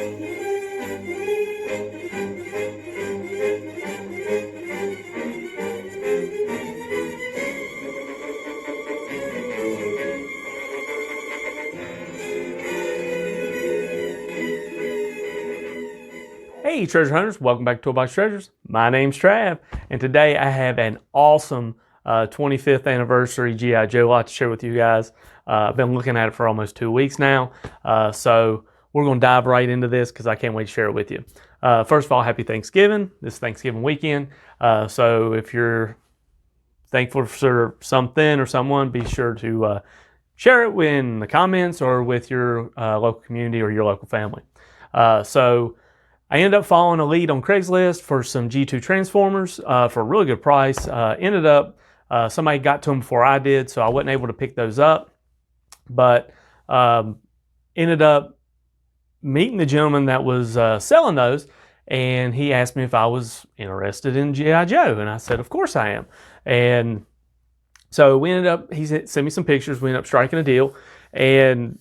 Hey treasure hunters, welcome back to Toolbox Treasures. My name's Trav, and today I have an awesome 25th anniversary G.I. Joe lot to share with you guys. I've been looking at it for almost 2 weeks now, so we're going to dive right into this because I can't wait to share it with you. First of all, happy Thanksgiving. This Thanksgiving weekend, so if you're thankful for something or someone, be sure to share it in the comments or with your local community or your local family. So I ended up following a lead on Craigslist for some G2 transformers for a really good price. Ended up, somebody got to them before I did, so I wasn't able to pick those up. But ended up meeting the gentleman that was selling those, and he asked me if I was interested in G.I. Joe, and I said, of course I am. And so we ended up, he sent me some pictures, we ended up striking a deal, and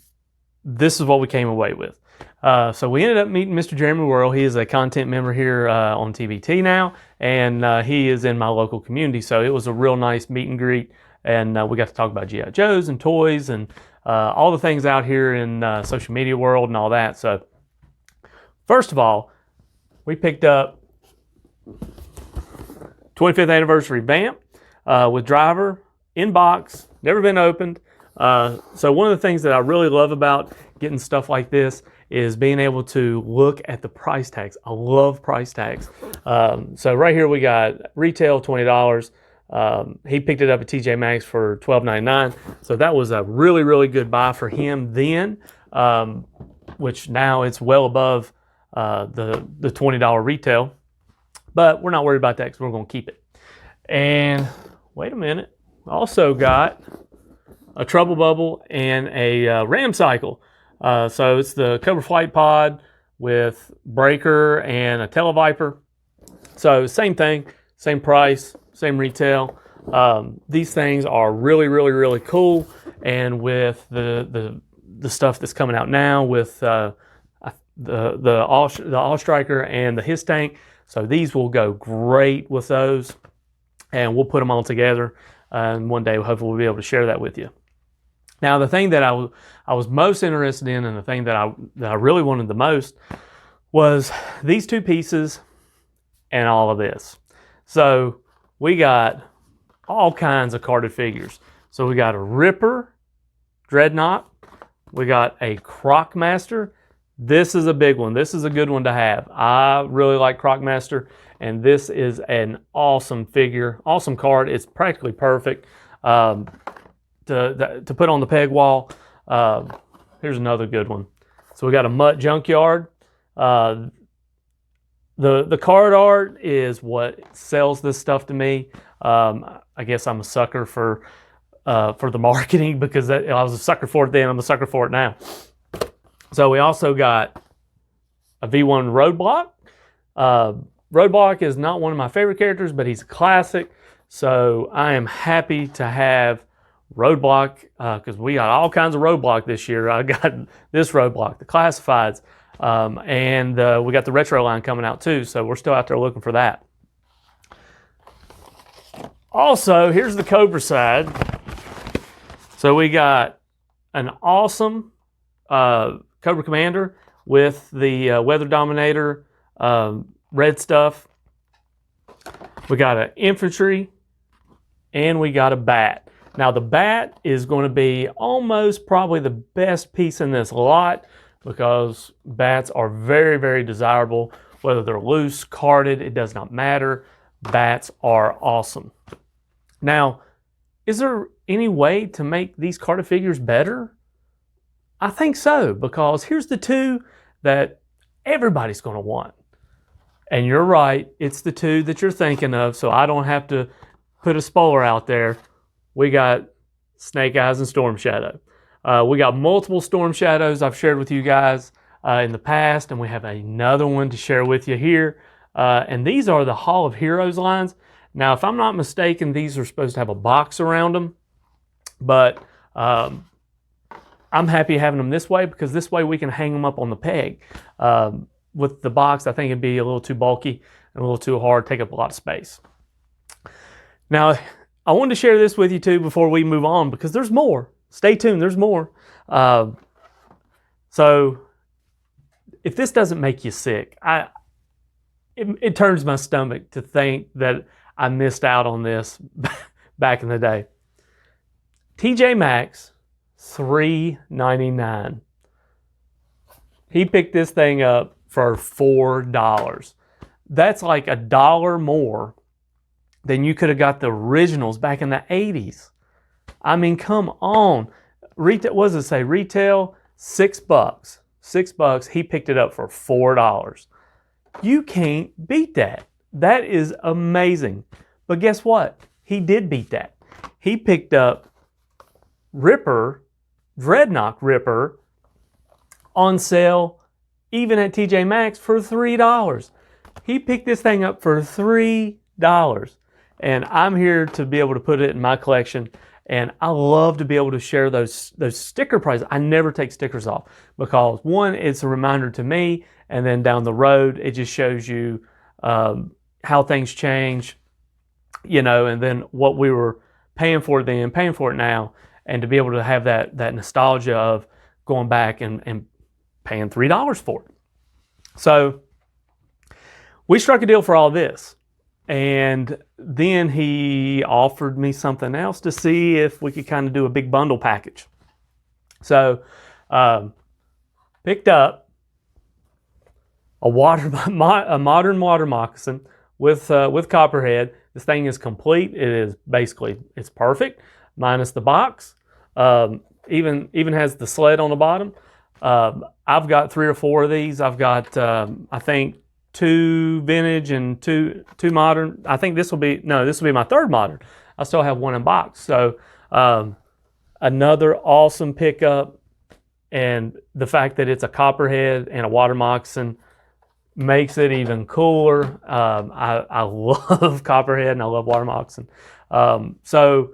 this is what we came away with. So we ended up meeting Mr. Jeremy Worrell. He is a content member here on TBT now, and he is in my local community. So it was a real nice meet and greet, and we got to talk about G.I. Joes and toys and all the things out here in social media world and all that. So first of all, we picked up 25th anniversary vamp with driver in box, never been opened. So one of the things that I really love about getting stuff like this is being able to look at the price tags. I love price tags. So right here we got retail $20. He picked it up at TJ Maxx for $12.99. So that was a really, really good buy for him then, which now it's well above the $20 retail. But we're not worried about that because we're going to keep it. And wait a minute. Also got a Trouble Bubble and a Ram Cycle. So it's the Cobra Flight Pod with breaker and a Televiper. So same thing, same price, same retail. These things are really, really, really cool. And with the stuff that's coming out now with the All Striker and the His Tank, so these will go great with those. And we'll put them all together. And one day, hopefully, we'll be able to share that with you. Now, the thing that I was most interested in, and the thing that I really wanted the most, was these two pieces and all of this. So we got all kinds of carded figures. So we got a Ripper Dreadnought. We got a Crocmaster. This is a big one. This is a good one to have. I really like Crocmaster, and this is an awesome figure, awesome card. It's practically perfect. To put on the peg wall. Here's another good one. So we got a Mutt Junkyard. The card art is what sells this stuff to me. I guess I'm a sucker for the marketing because I was a sucker for it then. I'm a sucker for it now. So we also got a V1 Roadblock. Roadblock is not one of my favorite characters, but he's a classic. So I am happy to have Roadblock, because we got all kinds of Roadblock this year. I got this Roadblock, the Classifieds, and we got the Retro line coming out too, so we're still out there looking for that. Also, here's the Cobra side. So we got an awesome Cobra Commander with the Weather Dominator red stuff. We got an Infantry, and we got a Bat. Now the Bat is going to be almost probably the best piece in this lot because bats are very, very desirable. Whether they're loose, carded, it does not matter. Bats are awesome. Now, is there any way to make these carded figures better? I think so, because here's the two that everybody's going to want. And you're right, it's the two that you're thinking of, so I don't have to put a spoiler out there. We got Snake Eyes and Storm Shadow. We got multiple Storm Shadows I've shared with you guys in the past, and we have another one to share with you here. And these are the Hall of Heroes lines. Now, if I'm not mistaken, these are supposed to have a box around them, but I'm happy having them this way because this way we can hang them up on the peg. With the box, I think it'd be a little too bulky and a little too hard, take up a lot of space. Now, I wanted to share this with you too before we move on because there's more. Stay tuned, there's more. So, if this doesn't make you sick, it turns my stomach to think that I missed out on this back in the day. TJ Maxx, $3.99. He picked this thing up for $4. That's like $1 more than you could have got the originals back in the 80s. I mean, come on. Retail, what does it say? Retail, $6. $6. He picked it up for $4. You can't beat that. That is amazing. But guess what? He did beat that. He picked up Dreadnought Ripper on sale even at TJ Maxx for $3. He picked this thing up for $3. And I'm here to be able to put it in my collection. And I love to be able to share those sticker prices. I never take stickers off because one, it's a reminder to me, and then down the road, it just shows you how things change, and then what we were paying for then, paying for it now, and to be able to have that nostalgia of going back and paying $3 for it. So we struck a deal for all this. And then he offered me something else to see if we could kind of do a big bundle package. So, picked up a modern water moccasin with copperhead. This thing is complete. It is basically, it's perfect, minus the box. Even has the sled on the bottom. I've got 3 or 4 of these. I've got, I think, 2 vintage and two modern. I think this will be my 3rd modern. I still have 1 in box. So another awesome pickup, and the fact that it's a copperhead and a water moccasin makes it even cooler. I love copperhead and I love water moccasin. So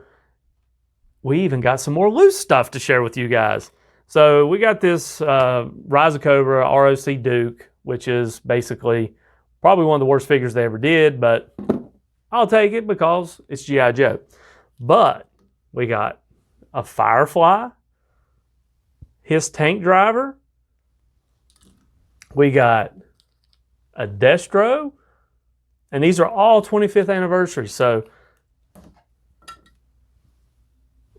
we even got some more loose stuff to share with you guys. So we got this Rise of Cobra ROC Duke, which is basically probably one of the worst figures they ever did, but I'll take it because it's G.I. Joe. But we got a Firefly, his tank driver, we got a Destro, and these are all 25th anniversary. So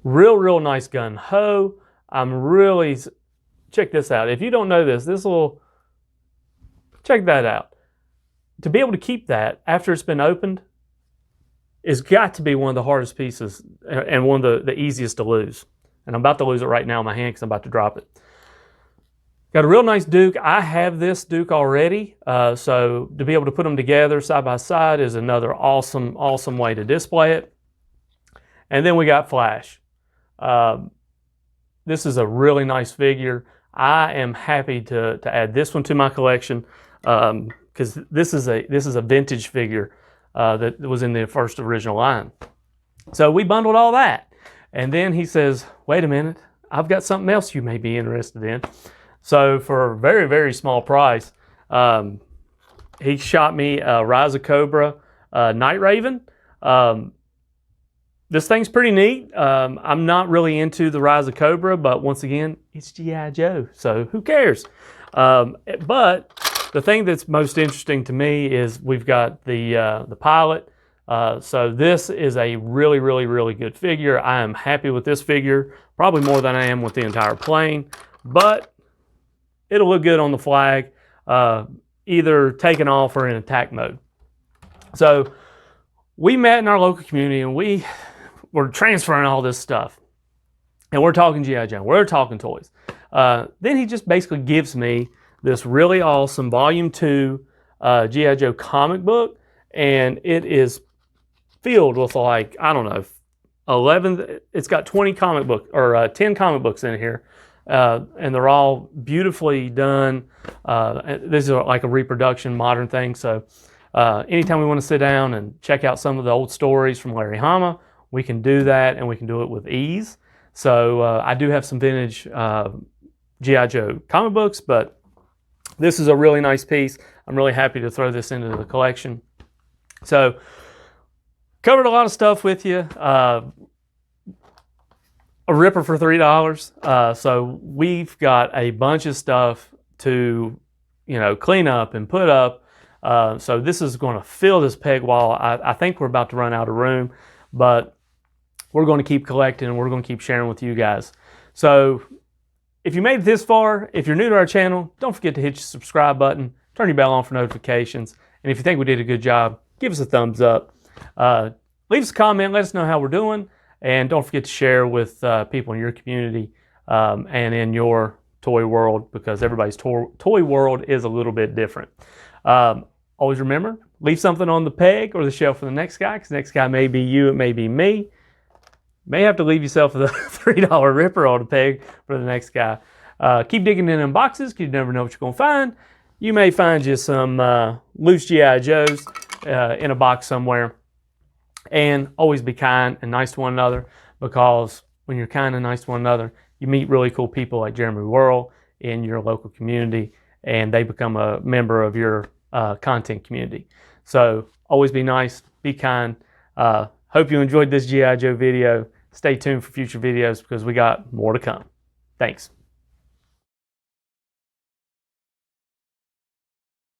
real nice gun ho. Check this out. If you don't know this little, check that out. To be able to keep that after it's been opened is got to be one of the hardest pieces and one of the easiest to lose. And I'm about to lose it right now in my hand because I'm about to drop it. Got a real nice Duke. I have this Duke already. So to be able to put them together side by side is another awesome way to display it. And then we got Flash. This is a really nice figure. I am happy to add this one to my collection because this is a vintage figure that was in the first original line. So we bundled all that. And then he says, wait a minute, I've got something else you may be interested in. So for a very, very small price, he shot me a Rise of Cobra Night Raven. This thing's pretty neat. I'm not really into the Rise of Cobra, but once again, it's G.I. Joe, so who cares? But the thing that's most interesting to me is we've got the pilot. So this is a really good figure. I am happy with this figure, probably more than I am with the entire plane, but it'll look good on the flag, either taken off or in attack mode. So we met in our local community and we're transferring all this stuff. And we're talking G.I. Joe, we're talking toys. Then he just basically gives me this really awesome Volume 2 G.I. Joe comic book. And it is filled with like, I don't know, 11, it's got 20 comic book or 10 comic books in here. And they're all beautifully done. This is like a reproduction modern thing. So anytime we want to sit down and check out some of the old stories from Larry Hama, we can do that, and we can do it with ease. So I do have some vintage G.I. Joe comic books, but this is a really nice piece. I'm really happy to throw this into the collection. So covered a lot of stuff with you. A ripper for $3. So we've got a bunch of stuff to, clean up and put up. So this is going to fill this peg wall. I think we're about to run out of room, but we're going to keep collecting and we're going to keep sharing with you guys. So if you made it this far, if you're new to our channel, don't forget to hit your subscribe button, turn your bell on for notifications. And if you think we did a good job, give us a thumbs up. Leave us a comment, let us know how we're doing. And don't forget to share with people in your community and in your toy world, because everybody's toy world is a little bit different. Always remember, leave something on the peg or the shelf for the next guy, because the next guy may be you, it may be me. May have to leave yourself with a $3 ripper on the peg for the next guy. Keep digging in them boxes, because you never know what you're going to find. You may find you some loose G.I. Joes in a box somewhere. And always be kind and nice to one another, because when you're kind and nice to one another, you meet really cool people like Jeremy Worrell in your local community, and they become a member of your content community. So always be nice, be kind. Hope you enjoyed this G.I. Joe video. Stay tuned for future videos, because we got more to come. Thanks.